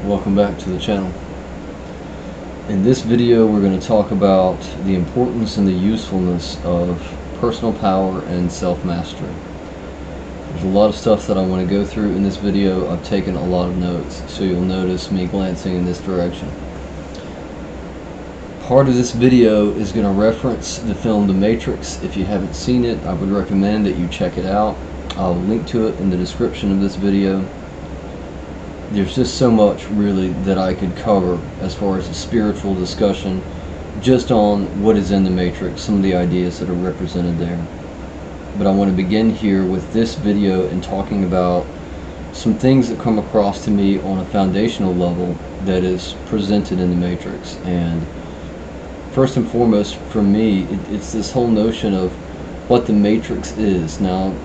Welcome back to the channel. In this video we're going to talk about the importance and the usefulness of personal power and self-mastery. There's a lot of stuff that I want to go through in this video. I've taken a lot of notes, so you'll notice me glancing in this direction. Part of this video is going to reference the film The Matrix. If you haven't seen it, I would recommend that you check it out. I'll link to it in the description of this video. There's just so much really that I could cover as far as a spiritual discussion just on what is in the Matrix, some of the ideas that are represented there. But I want to begin here with this video and talking about some things that come across to me on a foundational level that is presented in the Matrix. And first and foremost for me, it's this whole notion of what the Matrix is. Now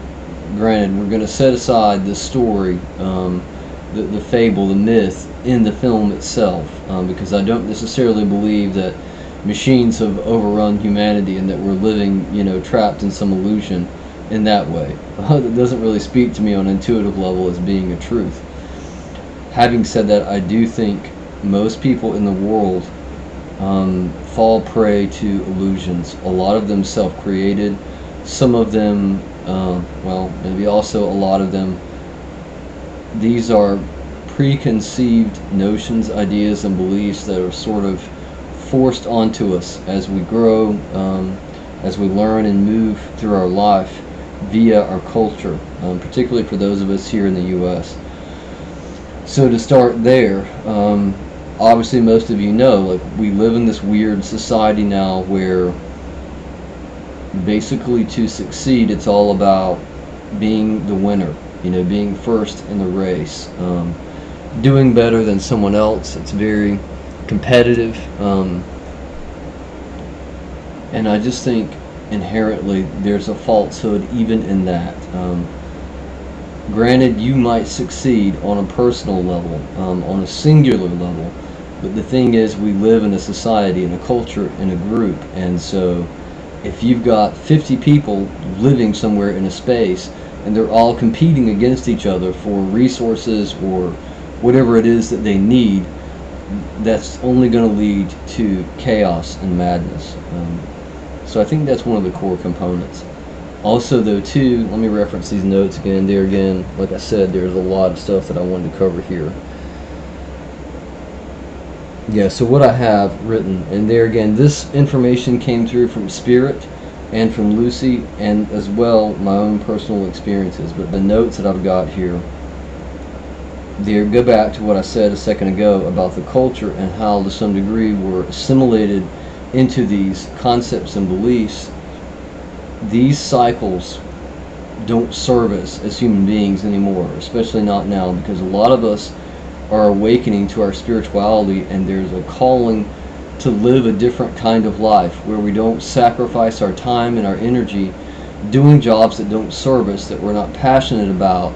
granted, we're going to set aside the story, the fable, the myth in the film itself, because I don't necessarily believe that machines have overrun humanity and that we're living, trapped in some illusion in that way. That doesn't really speak to me on an intuitive level as being a truth. Having said that, I do think most people in the world fall prey to illusions. A lot of them self-created, some of them, well, maybe also a lot of them, these are preconceived notions, ideas, and beliefs that are sort of forced onto us as we grow, as we learn and move through our life via our culture, particularly for those of us here in the U.S. So to start there, obviously most of you know, like, we live in this weird society now where basically to succeed it's all about being the winner, being first in the race, doing better than someone else. It's very competitive, and I just think inherently there's a falsehood even in that. Granted, you might succeed on a personal level, on a singular level, but the thing is, we live in a society, in a culture, in a group, and so if you've got 50 people living somewhere in a space and they're all competing against each other for resources or whatever it is that they need, that's only going to lead to chaos and madness. So I think that's one of the core components. Also though too, let me reference these notes again. There again, like I said, there's a lot of stuff that I wanted to cover here. Yeah, so what I have written, and there again, this information came through from Spirit and from Lucy, and as well my own personal experiences, but the notes that I've got here, they go back to what I said a second ago about the culture and how to some degree we're assimilated into these concepts and beliefs. These cycles don't serve us as human beings anymore, especially not now, because a lot of us are awakening to our spirituality, and there's a calling to live a different kind of life where we don't sacrifice our time and our energy doing jobs that don't serve us, that we're not passionate about,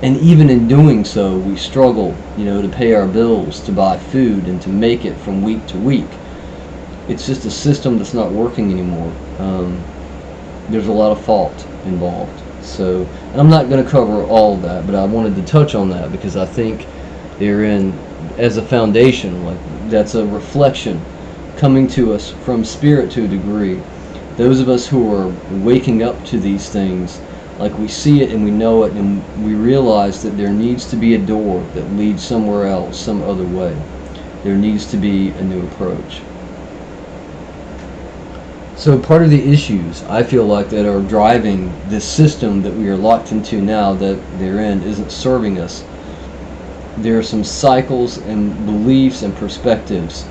and even in doing so we struggle, to pay our bills, to buy food, and to make it from week to week. It's just a system that's not working anymore. There's a lot of fault involved. So, and I'm not going to cover all of that, but I wanted to touch on that because I think therein, as a foundation, like, that's a reflection coming to us from Spirit to a degree. Those of us who are waking up to these things, like, we see it and we know it, and we realize that there needs to be a door that leads somewhere else, some other way. There needs to be a new approach. So part of the issues I feel like that are driving this system that we are locked into now, that therein isn't serving us, there are some cycles and beliefs and perspectives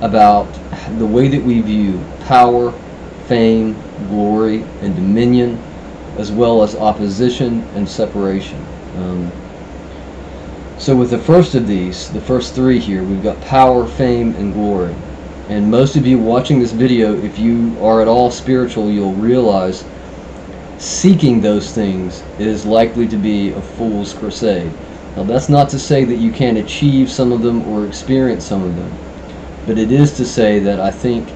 about the way that we view power, fame, glory, and dominion, as well as opposition and separation. So with the first of these, the first three here, we've got power, fame, and glory. And most of you watching this video, if you are at all spiritual, you'll realize seeking those things is likely to be a fool's crusade. Now that's not to say that you can't achieve some of them or experience some of them, but it is to say that I think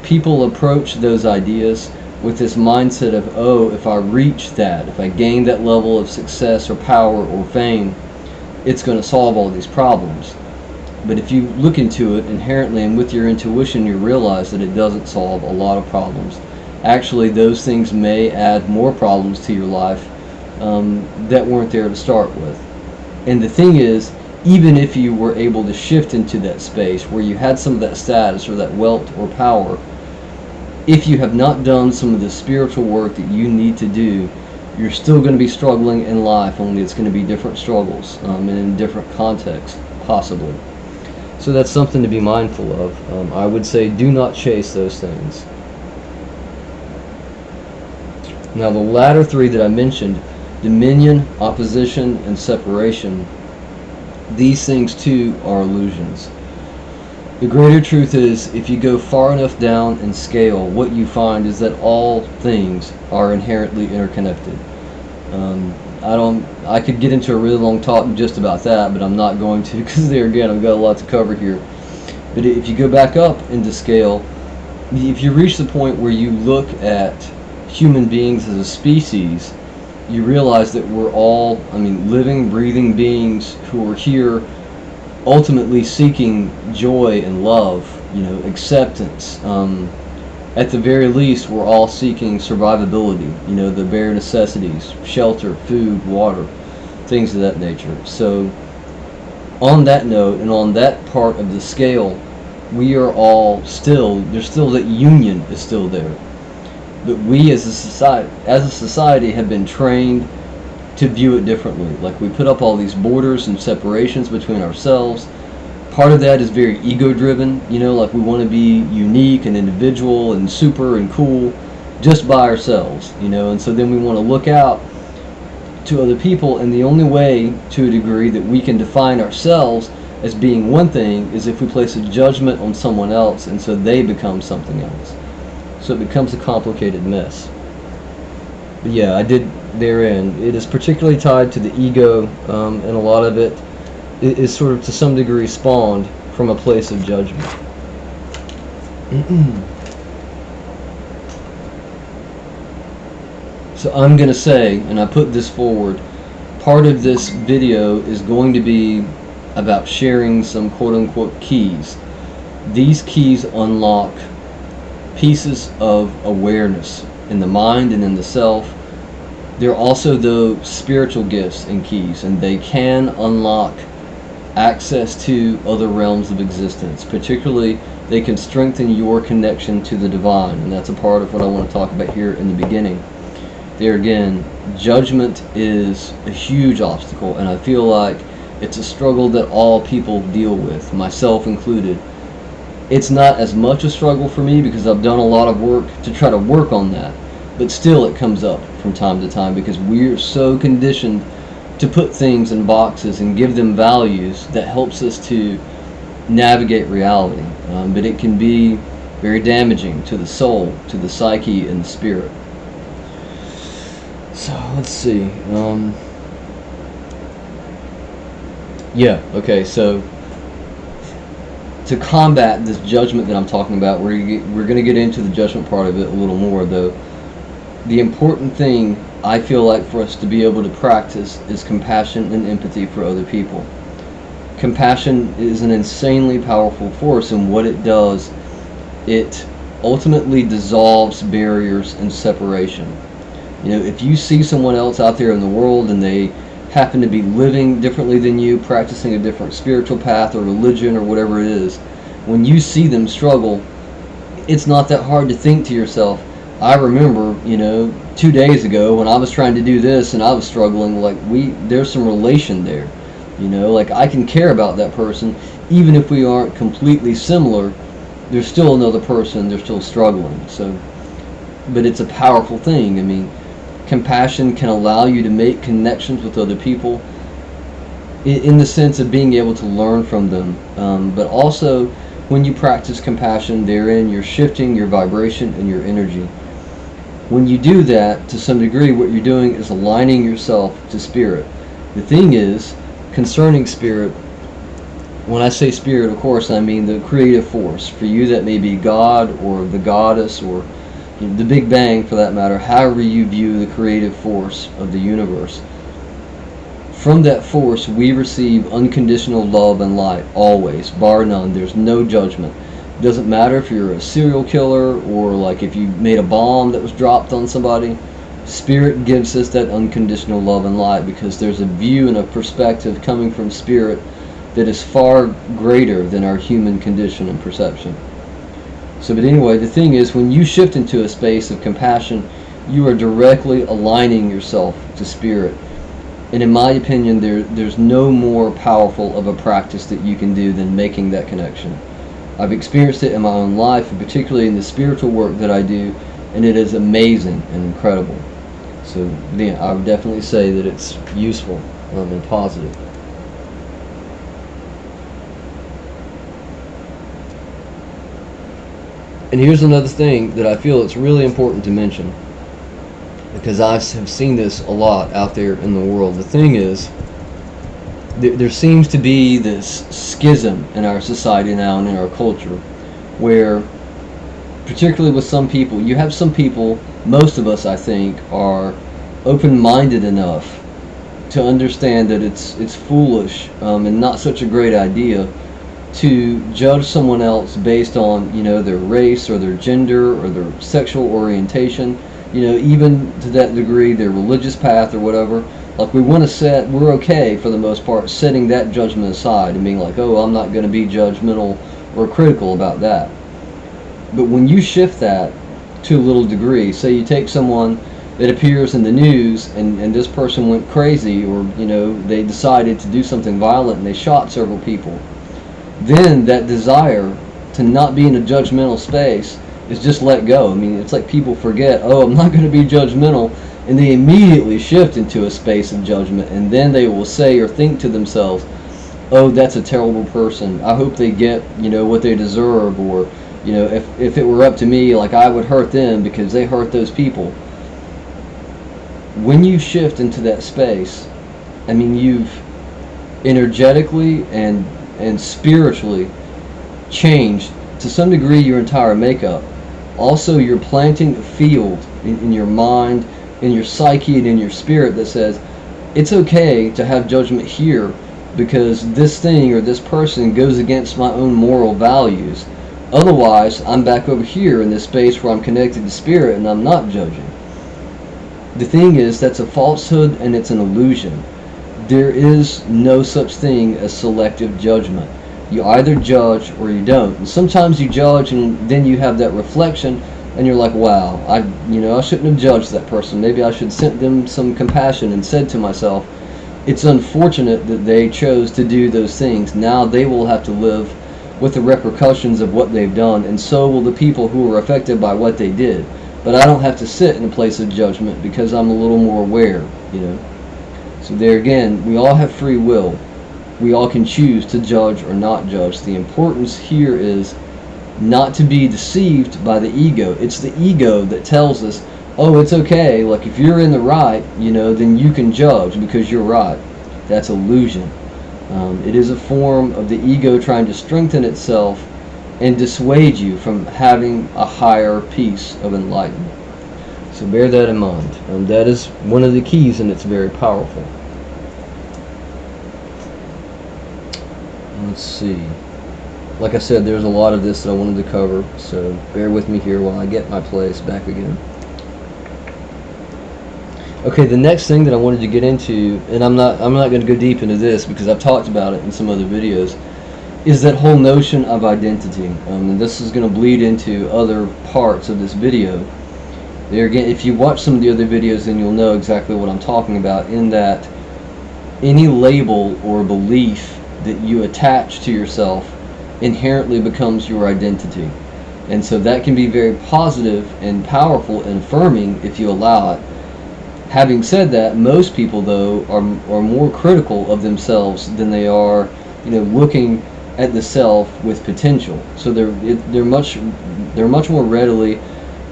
people approach those ideas with this mindset of, oh, if I reach that, if I gain that level of success or power or fame, it's going to solve all these problems. But if you look into it inherently and with your intuition, you realize that it doesn't solve a lot of problems. Actually, those things may add more problems to your life that weren't there to start with. And the thing is, even if you were able to shift into that space where you had some of that status or that wealth or power, if you have not done some of the spiritual work that you need to do, you're still going to be struggling in life, only it's going to be different struggles and in different contexts, possibly. So that's something to be mindful of. I would say do not chase those things. Now the latter three that I mentioned, dominion, opposition, and separation, these things too are illusions. The greater truth is, if you go far enough down in scale, what you find is that all things are inherently interconnected. I could get into a really long talk just about that, but I'm not going to, because there again, I've got a lot to cover here. But if you go back up into scale, if you reach the point where you look at human beings as a species, you realize that we're all, living, breathing beings who are here ultimately seeking joy and love, acceptance. At the very least, we're all seeking survivability, the bare necessities, shelter, food, water, things of that nature. So on that note and on that part of the scale, we are all there's still that union is still there. But we as a society have been trained to view it differently. Like, we put up all these borders and separations between ourselves. Part of that is very ego-driven, like we want to be unique and individual and super and cool just by ourselves, and so then we want to look out to other people, and the only way, to a degree, that we can define ourselves as being one thing is if we place a judgment on someone else, and so they become something else. So it becomes a complicated mess. But yeah, I did therein. It is particularly tied to the ego, and a lot of it is sort of to some degree spawned from a place of judgment. So I'm going to say, and I put this forward, part of this video is going to be about sharing some quote-unquote keys. These keys unlock pieces of awareness in the mind and in the self. They're also, though, spiritual gifts and keys, and they can unlock access to other realms of existence. Particularly, they can strengthen your connection to the divine, and that's a part of what I want to talk about here in the beginning. There again, judgment is a huge obstacle, and I feel like it's a struggle that all people deal with, myself included. It's not as much a struggle for me because I've done a lot of work to try to work on that, but still it comes up from time to time because we're so conditioned to put things in boxes and give them values that helps us to navigate reality. But it can be very damaging to the soul, to the psyche, and the spirit. So let's see. So to combat this judgment that I'm talking about, we're going to get into the judgment part of it a little more, though. The important thing I feel like for us to be able to practice is compassion and empathy for other people. Compassion is an insanely powerful force, and what it does, it ultimately dissolves barriers and separation. If you see someone else out there in the world and they happen to be living differently than you, practicing a different spiritual path or religion or whatever it is, when you see them struggle, it's not that hard to think to yourself, I remember, 2 days ago when I was trying to do this and I was struggling, there's some relation there. I can care about that person, even if we aren't completely similar, there's still another person, they're still struggling. But it's a powerful thing. Compassion can allow you to make connections with other people in the sense of being able to learn from them. But also, when you practice compassion, therein you're shifting your vibration and your energy. When you do that, to some degree, what you're doing is aligning yourself to spirit. The thing is, concerning spirit, when I say spirit, of course, I mean the creative force. For you, that may be God or the goddess or the Big Bang, for that matter, however you view the creative force of the universe. From that force, we receive unconditional love and light, always, bar none. There's no judgment. It doesn't matter if you're a serial killer or like if you made a bomb that was dropped on somebody. Spirit gives us that unconditional love and light because there's a view and a perspective coming from Spirit that is far greater than our human condition and perception. So, but anyway, the thing is, when you shift into a space of compassion, you are directly aligning yourself to Spirit. And in my opinion, there's no more powerful of a practice that you can do than making that connection. I've experienced it in my own life, and particularly in the spiritual work that I do, and it is amazing and incredible. So yeah, I would definitely say that it's useful and positive. And here's another thing that I feel it's really important to mention, because I have seen this a lot out there in the world. The thing is, there seems to be this schism in our society now and in our culture, where, particularly with some people, you have some people, most of us I think, are open-minded enough to understand that it's foolish and not such a great idea to judge someone else based on, their race or their gender or their sexual orientation, even to that degree, their religious path or whatever. Like, we're okay for the most part setting that judgment aside and being like, oh, I'm not going to be judgmental or critical about that. But when you shift that to a little degree, say you take someone that appears in the news and this person went crazy, or they decided to do something violent and they shot several people, then that desire to not be in a judgmental space is just let go. I mean, it's like people forget, oh, I'm not going to be judgmental, and they immediately shift into a space of judgment, and then they will say or think to themselves, oh, that's a terrible person, I hope they get what they deserve, or if it were up to me, like, I would hurt them because they hurt those people. When you shift into that space, I mean, you've energetically and spiritually changed to some degree your entire makeup. Also, you're planting a field in your mind, in your psyche, and in your spirit that says it's okay to have judgment here because this thing or this person goes against my own moral values. Otherwise, I'm back over here in this space where I'm connected to Spirit and I'm not judging. The thing is, that's a falsehood and it's an illusion. There is no such thing as selective judgment. You either judge or you don't. And sometimes you judge and then you have that reflection and you're like, wow, I shouldn't have judged that person. Maybe I should send them some compassion and said to myself, it's unfortunate that they chose to do those things. Now they will have to live with the repercussions of what they've done, and so will the people who were affected by what they did. But I don't have to sit in a place of judgment because I'm a little more aware, So there again, we all have free will. We all can choose to judge or not judge. The importance here is not to be deceived by the ego. It's the ego that tells us, oh, it's okay, like if you're in the right, then you can judge because you're right. That's illusion. It is a form of the ego trying to strengthen itself and dissuade you from having a higher piece of enlightenment. So bear that in mind. That is one of the keys, and it's very powerful. Let's see. Like I said, there's a lot of this that I wanted to cover, so bear with me here while I get my place back again. Okay, the next thing that I wanted to get into, and I'm not going to go deep into this because I've talked about it in some other videos, is that whole notion of identity. And this is going to bleed into other parts of this video. There again, if you watch some of the other videos, then you'll know exactly what I'm talking about, in that any label or belief that you attach to yourself inherently becomes your identity. And so that can be very positive and powerful and affirming if you allow it. Having said that, most people, though, are more critical of themselves than they are, looking at the self with potential. So they're much more readily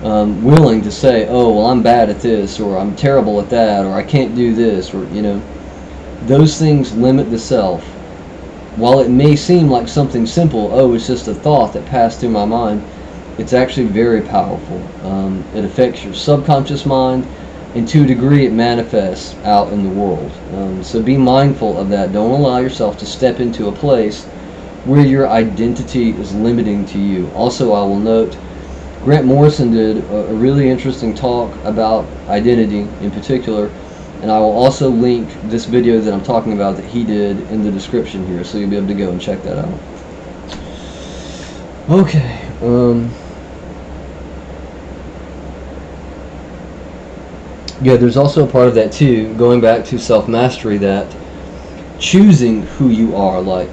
willing to say, oh, well, I'm bad at this, or I'm terrible at that, or I can't do this, or those things limit the self. While it may seem like something simple, oh, it's just a thought that passed through my mind, it's actually very powerful. It affects your subconscious mind. and to a degree it manifests out in the world. So be mindful of that. Don't allow yourself to step into a place where your identity is limiting to you. Also, I will note, Grant Morrison did a really interesting talk about identity in particular, and I will also link this video that I'm talking about that he did in the description here, so you'll be able to go and check that out. Okay. Yeah, there's also a part of that too, going back to self-mastery, that choosing who you are, like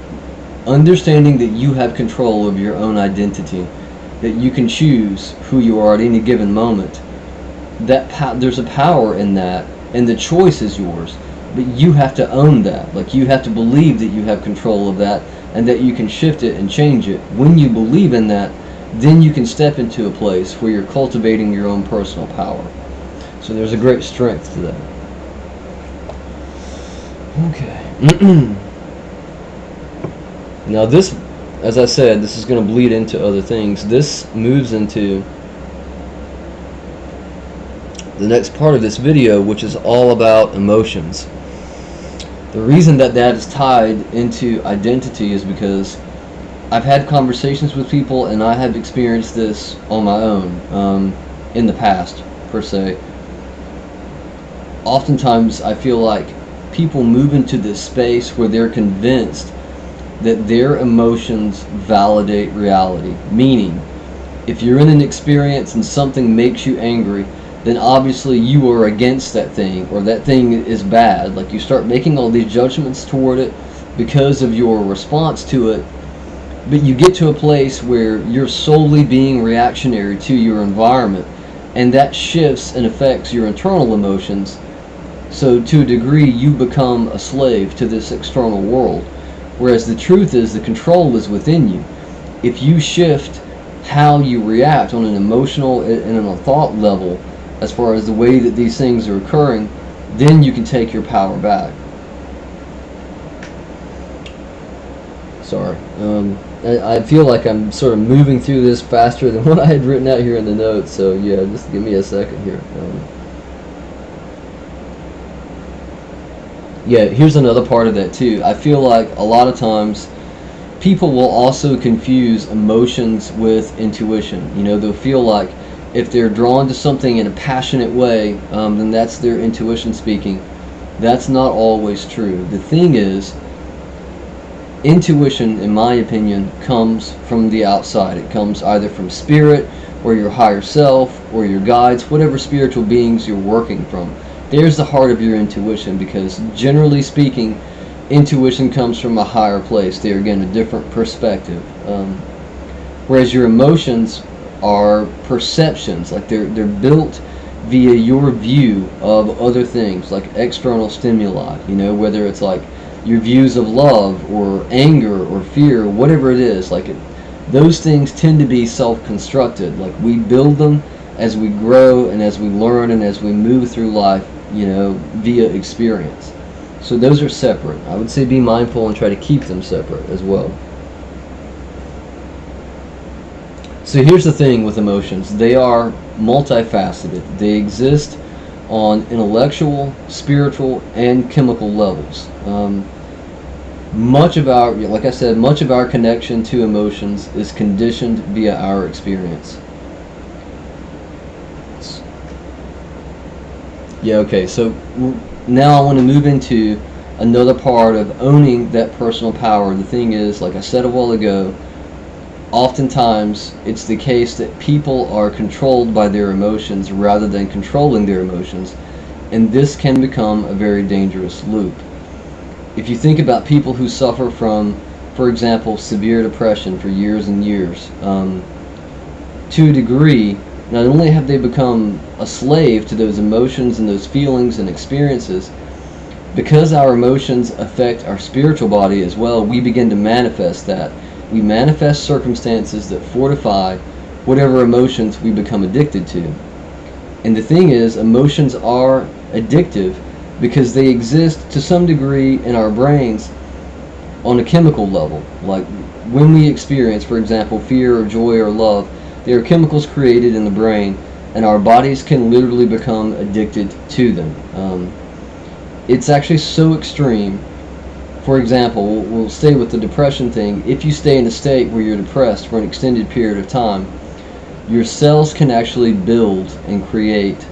understanding that you have control of your own identity, that you can choose who you are at any given moment. There's a power in that, and the choice is yours, but you have to own that. Like, you have to believe that you have control of that and that you can shift it and change it. When you believe in that, then you can step into a place where you're cultivating your own personal power. So there's a great strength to that. Okay. Now this, as I said, this is going to bleed into other things. This moves into the next part of this video, which is all about emotions. The reason that is tied into identity is because I've had conversations with people, and I have experienced this on my own in the past, per se. Oftentimes I feel like people move into this space where they're convinced that their emotions validate reality. Meaning, if you're in an experience and something makes you angry, then obviously you are against that thing, or that thing is bad. Like, you start making all these judgments toward it because of your response to it, but you get to a place where you're solely being reactionary to your environment, and that shifts and affects your internal emotions. So to a degree, you become a slave to this external world. Whereas the truth is, the control is within you. If you shift how you react on an emotional and on a thought level, as far as the way that these things are occurring, then you can take your power back. Sorry. I feel like I'm sort of moving through this faster than what I had written out here in the notes, so yeah, just give me a second here. Yeah, here's another part of that too. I feel like a lot of times people will also confuse emotions with intuition. You know, they'll feel like if they're drawn to something in a passionate way, then that's their intuition speaking. That's not always true. The thing is, intuition, in my opinion, comes from the outside. It comes either from spirit, or your higher self, or your guides, whatever spiritual beings you're working from. There's the heart of your intuition, because generally speaking, intuition comes from a higher place. They're, again, a different perspective. Whereas your emotions are perceptions, like they're built via your view of other things, like external stimuli, you know, whether it's like your views of love or anger or fear, whatever it is. Those things tend to be self-constructed. Like, we build them as we grow and as we learn and as we move through life, you know, via experience. So those are separate. I would say be mindful and try to keep them separate as well. So here's the thing with emotions. They are multifaceted. They exist on intellectual, spiritual, and chemical levels. Much of our, like I said, much of our connection to emotions is conditioned via our experience. Yeah, okay, so now I want to move into another part of owning that personal power. The thing is, like I said a while ago, oftentimes it's the case that people are controlled by their emotions rather than controlling their emotions, and this can become a very dangerous loop. If you think about people who suffer from, for example, severe depression for years and years, to a degree, not only have they become a slave to those emotions and those feelings and experiences, because our emotions affect our spiritual body as well, we begin to manifest that. We manifest circumstances that fortify whatever emotions we become addicted to. And the thing is, emotions are addictive because they exist to some degree in our brains on a chemical level. Like, when we experience, for example, fear or joy or love, there are chemicals created in the brain and our bodies can literally become addicted to them. It's actually so extreme. For example, we'll stay with the depression thing. If you stay in a state where you're depressed for an extended period of time, your cells can actually build and create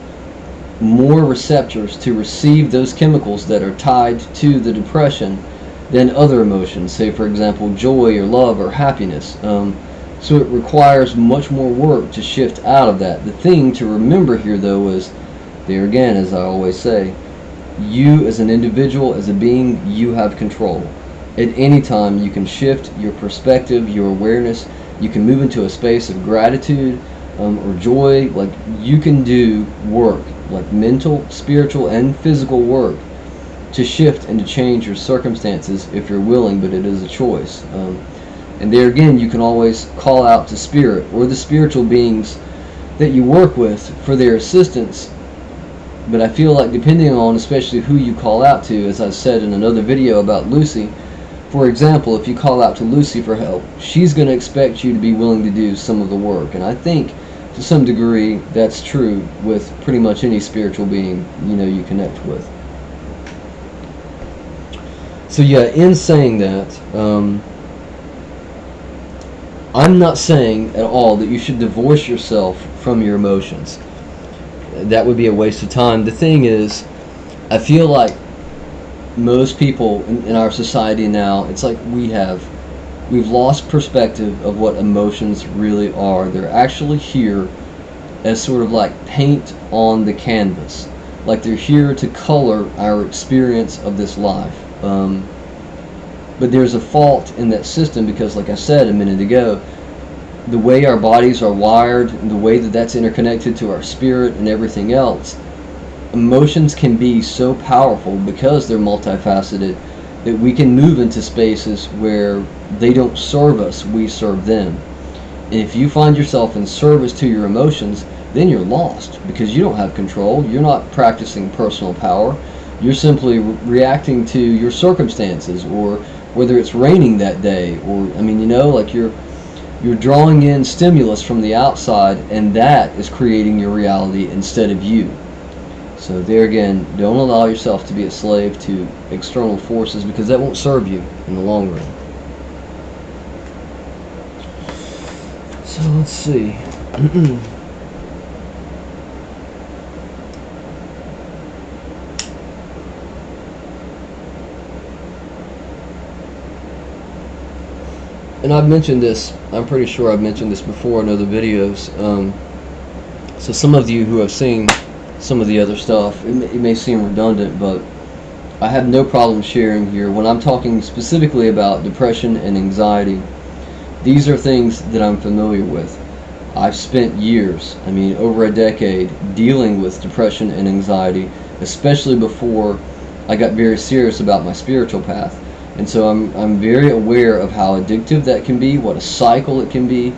more receptors to receive those chemicals that are tied to the depression than other emotions, say for example joy or love or happiness. So it requires much more work to shift out of that. The thing to remember here though is, there again, as I always say, you as an individual, as a being, you have control. At any time you can shift your perspective, your awareness. You can move into a space of gratitude or joy. Like, you can do work, like mental, spiritual, and physical work, to shift and to change your circumstances if you're willing, but it is a choice. And there again, you can always call out to spirit or the spiritual beings that you work with for their assistance. But I feel like, depending on especially who you call out to, as I said in another video about Lucy, for example, if you call out to Lucy for help, she's going to expect you to be willing to do some of the work. And I think to some degree that's true with pretty much any spiritual being you connect with. So yeah, in saying that, I'm not saying at all that you should divorce yourself from your emotions. That would be a waste of time. The thing is, I feel like most people in our society now, it's like we've lost perspective of what emotions really are. They're actually here as sort of like paint on the canvas. Like, they're here to color our experience of this life. But there's a fault in that system because, like I said a minute ago, the way our bodies are wired, and the way that that's interconnected to our spirit and everything else, emotions can be so powerful because they're multifaceted that we can move into spaces where they don't serve us, we serve them. And if you find yourself in service to your emotions, then you're lost because you don't have control. You're not practicing personal power. You're simply reacting to your circumstances, or whether it's raining that day, or like you're drawing in stimulus from the outside, and that is creating your reality instead of you. So there again, don't allow yourself to be a slave to external forces, because that won't serve you in the long run. So let's see. And I've mentioned this, I'm pretty sure I've mentioned this before in other videos. So some of you who have seen some of the other stuff, it may seem redundant, but I have no problem sharing here. When I'm talking specifically about depression and anxiety, these are things that I'm familiar with. I've spent years, over a decade, dealing with depression and anxiety, especially before I got very serious about my spiritual path. And so I'm very aware of how addictive that can be, what a cycle it can be,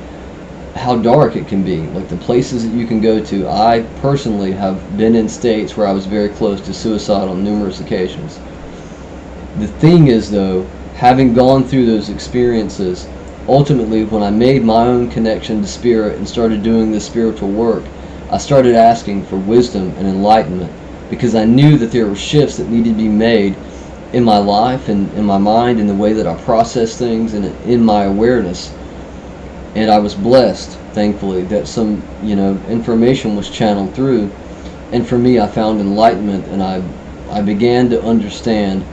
how dark it can be, like the places that you can go to. I personally have been in states where I was very close to suicide on numerous occasions. The thing is, though, having gone through those experiences, ultimately when I made my own connection to spirit and started doing this spiritual work, I started asking for wisdom and enlightenment, because I knew that there were shifts that needed to be made in my life and in my mind, in the way that I process things, and in my awareness. And I was blessed, thankfully, that some information was channeled through, and for me I found enlightenment, and I began to understand,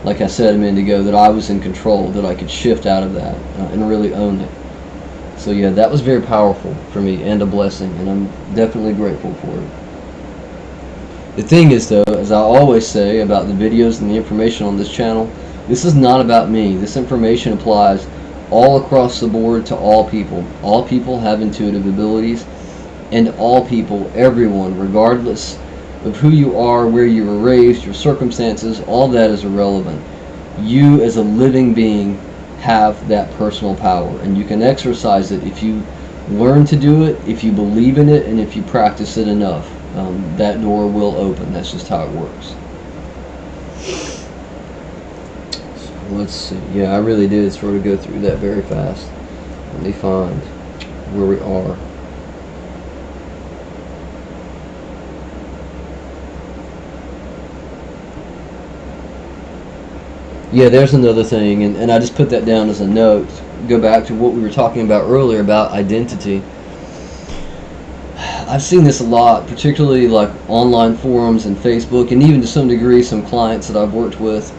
like I said a minute ago, that I was in control, that I could shift out of that and really own it. So yeah, that was very powerful for me and a blessing, and I'm definitely grateful for it. The thing is, though, as I always say about the videos and the information on this channel, this is not about me. This information applies all across the board to all people. All people have intuitive abilities, and all people, everyone, regardless of who you are, where you were raised, your circumstances, all that is irrelevant. You as a living being have that personal power, and you can exercise it if you learn to do it, if you believe in it, and if you practice it enough. That door will open. That's just how it works. So let's see. Yeah, I really did sort of go through that very fast. Let me find where we are. Yeah, there's another thing, and I just put that down as a note. Go back to what we were talking about earlier about identity. I've seen this a lot, particularly like online forums and Facebook, and even to some degree some clients that I've worked with.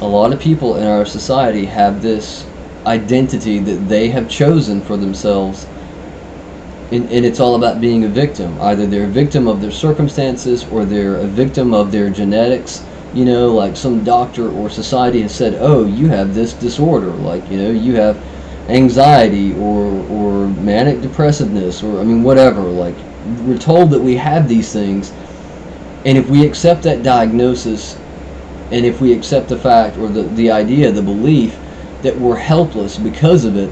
A lot of people in our society have this identity that they have chosen for themselves, and it's all about being a victim. Either they're a victim of their circumstances or they're a victim of their genetics. Like some doctor or society has said, oh, you have this disorder, like, you have anxiety or manic depressiveness, or I mean whatever. Like, we're told that we have these things, and if we accept that diagnosis, and if we accept the fact or the idea, the belief that we're helpless because of it,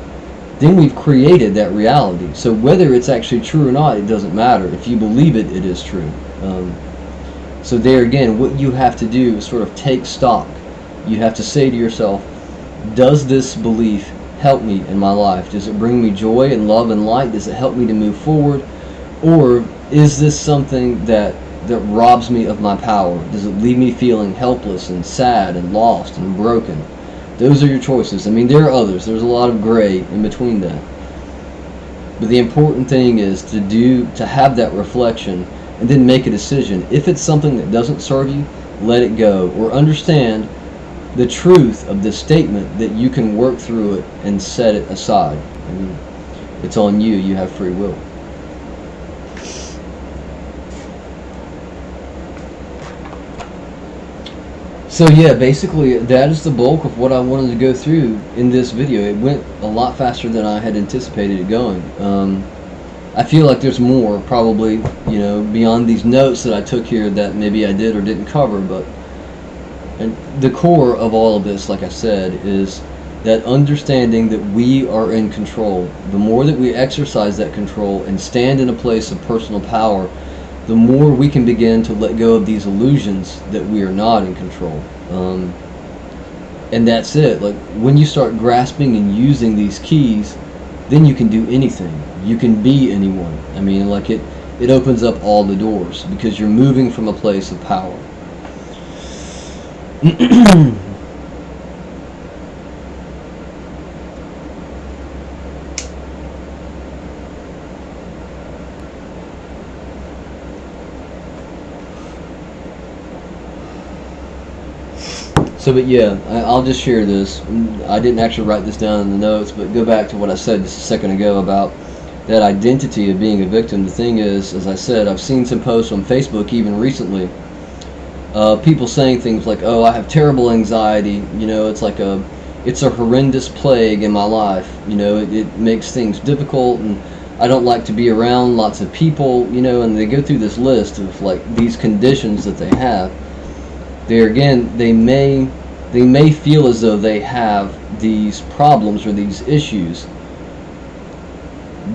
then we've created that reality. So whether it's actually true or not, it doesn't matter. If you believe it, it is true. So there again, what you have to do is sort of take stock. You have to say to yourself, does this belief help me in my life? Does it bring me joy and love and light? Does it help me to move forward? Or is this something that robs me of my power? Does it leave me feeling helpless and sad and lost and broken? Those are your choices. I mean, there are others. There's a lot of gray in between that. But the important thing is to have that reflection and then make a decision. If it's something that doesn't serve you, let it go, or understand the truth of this statement that you can work through it and set it aside. I mean, it's on you. You have free will. So yeah, basically that is the bulk of what I wanted to go through in this video. It went a lot faster than I had anticipated it going. I feel like there's more probably, beyond these notes that I took here that maybe I did or didn't cover, but and the core of all of this, like I said, is that understanding that we are in control. The more that we exercise that control and stand in a place of personal power, the more we can begin to let go of these illusions that we are not in control. And that's it. Like, when you start grasping and using these keys, then you can do anything. You can be anyone. I mean, like, it opens up all the doors because you're moving from a place of power. So, but yeah, I'll just share this. I didn't actually write this down in the notes, but go back to what I said just a second ago about that identity of being a victim. The thing is, as I said, I've seen some posts on Facebook even recently, people saying things like, oh, I have terrible anxiety, it's a horrendous plague in my life, it makes things difficult, and I don't like to be around lots of people, and they go through this list of like these conditions that they have. There again, they may feel as though they have these problems or these issues.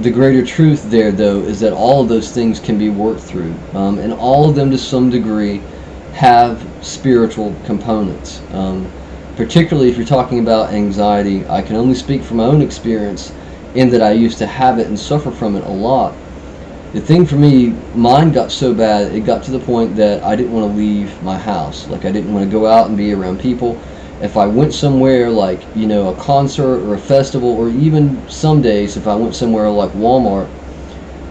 The greater truth there, though, is that all of those things can be worked through, and all of them to some degree have spiritual components. Particularly if you're talking about anxiety, I can only speak from my own experience in that I used to have it and suffer from it a lot. The thing for me, mine got so bad, it got to the point that I didn't want to leave my house. Like, I didn't want to go out and be around people. If I went somewhere like, a concert or a festival, or even some days if I went somewhere like Walmart,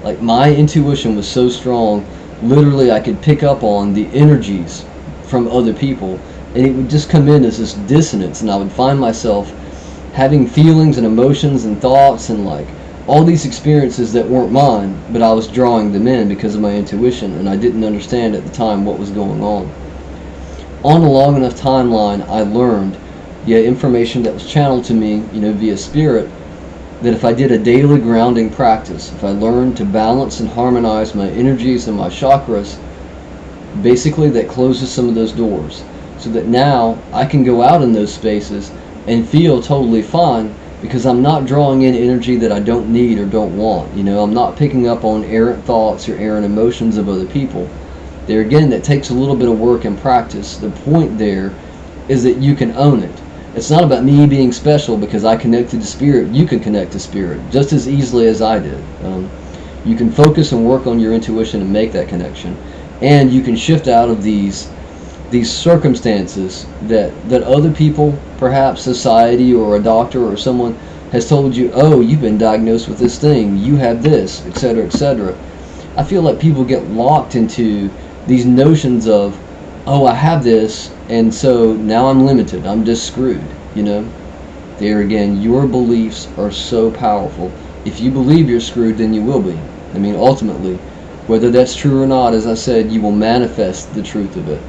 like, my intuition was so strong, literally I could pick up on the energies from other people, and it would just come in as this dissonance, and I would find myself having feelings and emotions and thoughts and like all these experiences that weren't mine, but I was drawing them in because of my intuition, and I didn't understand at the time what was going on. On a long enough timeline, I learned, information that was channeled to me, via spirit, that if I did a daily grounding practice, if I learned to balance and harmonize my energies and my chakras, basically that closes some of those doors, so that now I can go out in those spaces and feel totally fine, because I'm not drawing in energy that I don't need or don't want. I'm not picking up on errant thoughts or errant emotions of other people. There again, that takes a little bit of work and practice. The point there is that you can own it. It's not about me being special because I connected to spirit. You can connect to spirit just as easily as I did. You can focus and work on your intuition and make that connection. And you can shift out of these these circumstances that other people, perhaps society or a doctor or someone, has told you, oh, you've been diagnosed with this thing, you have this, etc., etc. I feel like people get locked into these notions of, oh, I have this, and so now I'm limited, I'm just screwed, you know? There again, your beliefs are so powerful. If you believe you're screwed, then you will be. I mean, ultimately, whether that's true or not, as I said, you will manifest the truth of it.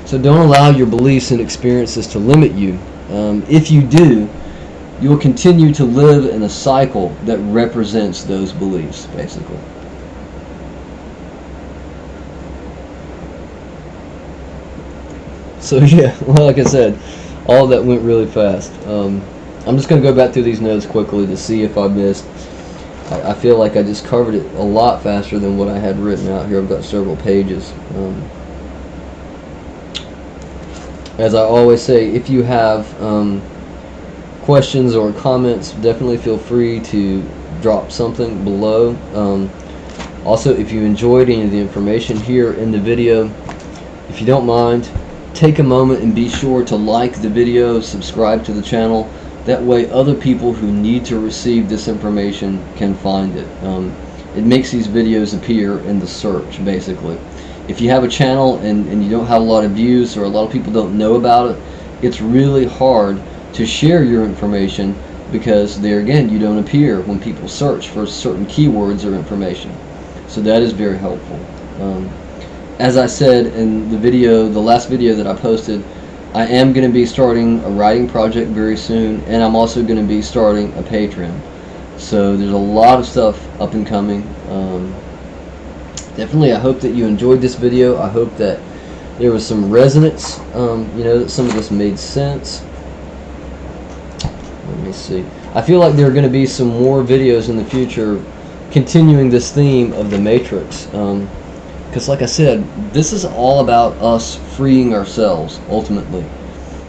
So don't allow your beliefs and experiences to limit you. If you do, you will continue to live in a cycle that represents those beliefs, basically. So yeah, well, like I said, all that went really fast. I'm just going to go back through these notes quickly to see if I missed. I feel like I just covered it a lot faster than what I had written out here. I've got several pages. As I always say, if you have questions or comments, definitely feel free to drop something below. Also, if you enjoyed any of the information here in the video, if you don't mind, take a moment and be sure to like the video, subscribe to the channel. That way other people who need to receive this information can find it. It makes these videos appear in the search, basically. If you have a channel and you don't have a lot of views, or a lot of people don't know about it, it's really hard to share your information, because there again, you don't appear when people search for certain keywords or information. So that is very helpful. As I said in the last video that I posted, I am going to be starting a writing project very soon, and I'm also going to be starting a Patreon. So there's a lot of stuff up and coming. Definitely, I hope that you enjoyed this video. I hope that there was some resonance, you know, that some of this made sense. Let me see. I feel like there are going to be some more videos in the future continuing this theme of the Matrix. Because like I said, this is all about us freeing ourselves, ultimately.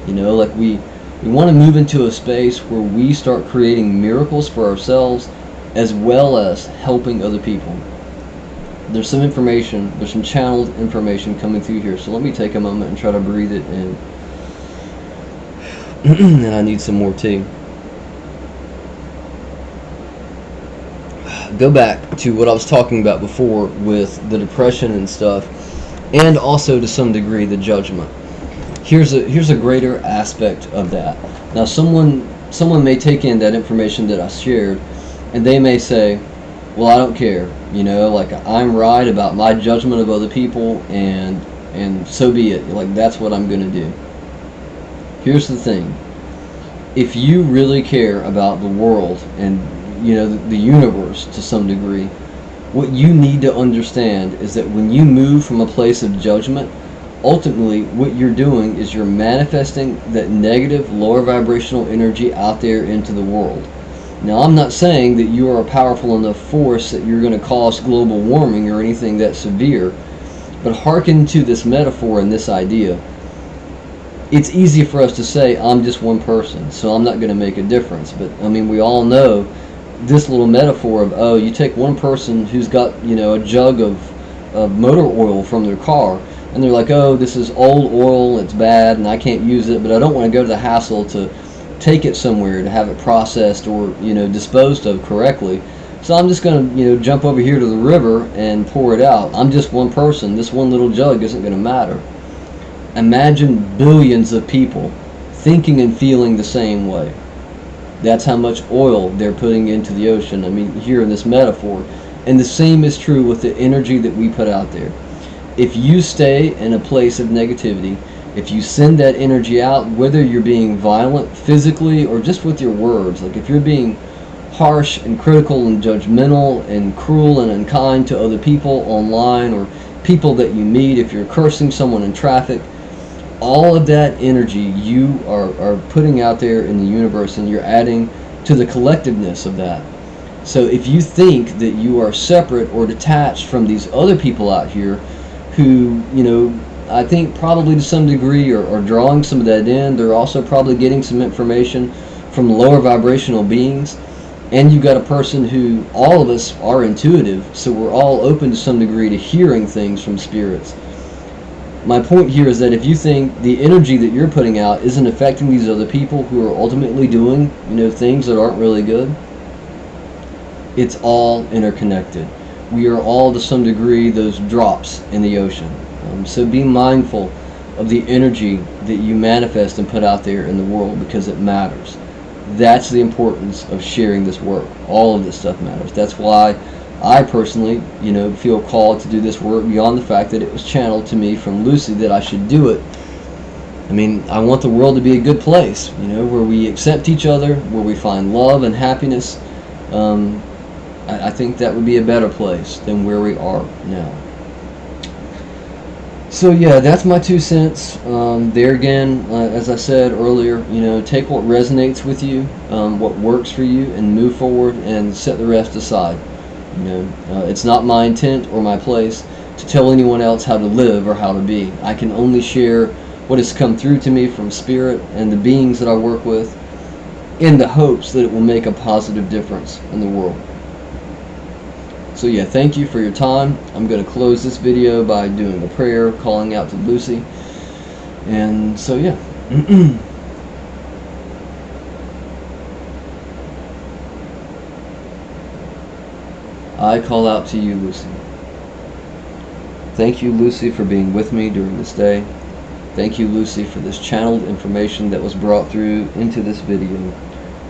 You know, like we want to move into a space where we start creating miracles for ourselves, as well as helping other people. There's some information, there's some channeled information coming through here, so let me take a moment and try to breathe it in. And I need some more tea. Go back to what I was talking about before with the depression and stuff, and also to some degree the judgment. Here's a greater aspect of that. Now someone may take in that information that I shared, and they may say, well, I don't care, you know, like I'm right about my judgment of other people, and so be it, like that's what I'm gonna do. Here's the thing. If you really care about the world and, you know, the universe to some degree, what you need to understand is that when you move from a place of judgment, ultimately what you're doing is you're manifesting that negative, lower vibrational energy out there into the world. Now, I'm not saying that you are a powerful enough force that you're going to cause global warming or anything that severe, but hearken to this metaphor and this idea. It's easy for us to say, I'm just one person, so I'm not going to make a difference. But, I mean, we all know this little metaphor of, oh, you take one person who's got, you know, a jug of motor oil from their car, and they're like, oh, this is old oil, it's bad, and I can't use it, but I don't want to go to the hassle to take it somewhere to have it processed or, you know, disposed of correctly. So I'm just going to, you know, jump over here to the river and pour it out. I'm just one person. This one little jug isn't going to matter. Imagine billions of people thinking and feeling the same way. That's how much oil they're putting into the ocean. I mean, here in this metaphor. And the same is true with the energy that we put out there. If you stay in a place of negativity, if you send that energy out, whether you're being violent physically or just with your words, like if you're being harsh and critical and judgmental and cruel and unkind to other people online or people that you meet, if you're cursing someone in traffic, all of that energy you are putting out there in the universe, and you're adding to the collectiveness of that. So if you think that you are separate or detached from these other people out here who, you know, I think probably to some degree are drawing some of that in, they're also probably getting some information from lower vibrational beings, and you've got a person who, all of us are intuitive, so we're all open to some degree to hearing things from spirits. my point here is that if you think the energy that you're putting out isn't affecting these other people who are ultimately doing, things that aren't really good, it's all interconnected. We are all, to some degree, those drops in the ocean. So be mindful of the energy that you manifest and put out there in the world, because it matters. That's the importance of sharing this work. All of this stuff matters. That's why I personally, feel called to do this work beyond the fact that it was channeled to me from Lucy that I should do it. I mean, I want the world to be a good place, where we accept each other, where we find love and happiness. I think that would be a better place than where we are now. So yeah, that's my 2 cents. There again, as I said earlier, take what resonates with you, what works for you, and move forward and set the rest aside. It's not my intent or my place to tell anyone else how to live or how to be. I can only share what has come through to me from Spirit and the beings that I work with, in the hopes that it will make a positive difference in the world. So yeah, thank you for your time. I'm going to close this video by doing a prayer, calling out to Lucy. And so yeah. I call out to you, Lucy. Thank you, Lucy, for being with me during this day. Thank you, Lucy, for this channeled information that was brought through into this video.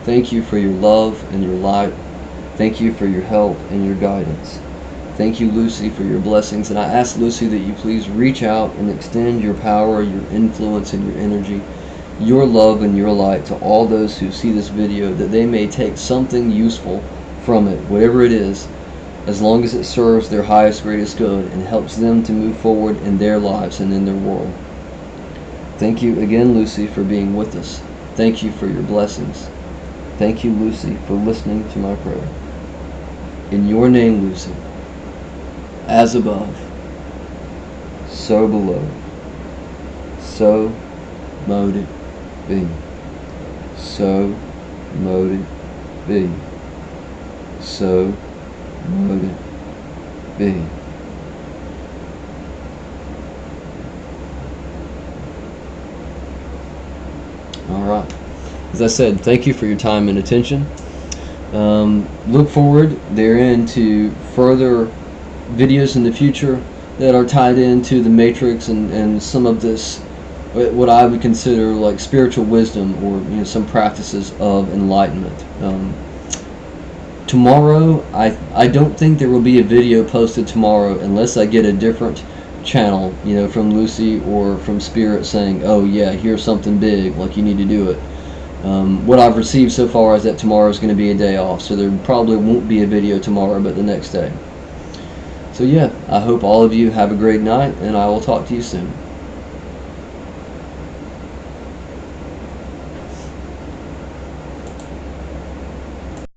Thank you for your love and your light. Thank you for your help and your guidance. Thank you, Lucy, for your blessings. And I ask, Lucy, that you please reach out and extend your power, your influence, and your energy, your love and your light to all those who see this video, that they may take something useful from it, whatever it is, as long as it serves their highest, greatest good and helps them to move forward in their lives and in their world. Thank you again, Lucy, for being with us. Thank you for your blessings. Thank you, Lucy, for listening to my prayer. In your name, Lucy, as above, so below, so mote it be. So mote it be. So mote it be. All right. As I said, thank you for your time and attention. Look forward therein to further videos in the future that are tied into the Matrix and some of this, what I would consider like spiritual wisdom, or some practices of enlightenment. Tomorrow, I don't think there will be a video posted tomorrow unless I get a different channel, from Lucy or from Spirit saying, oh yeah, here's something big, like you need to do it. What I've received so far is that tomorrow is going to be a day off, so there probably won't be a video tomorrow, but the next day. So yeah, I hope all of you have a great night, and I will talk to you soon.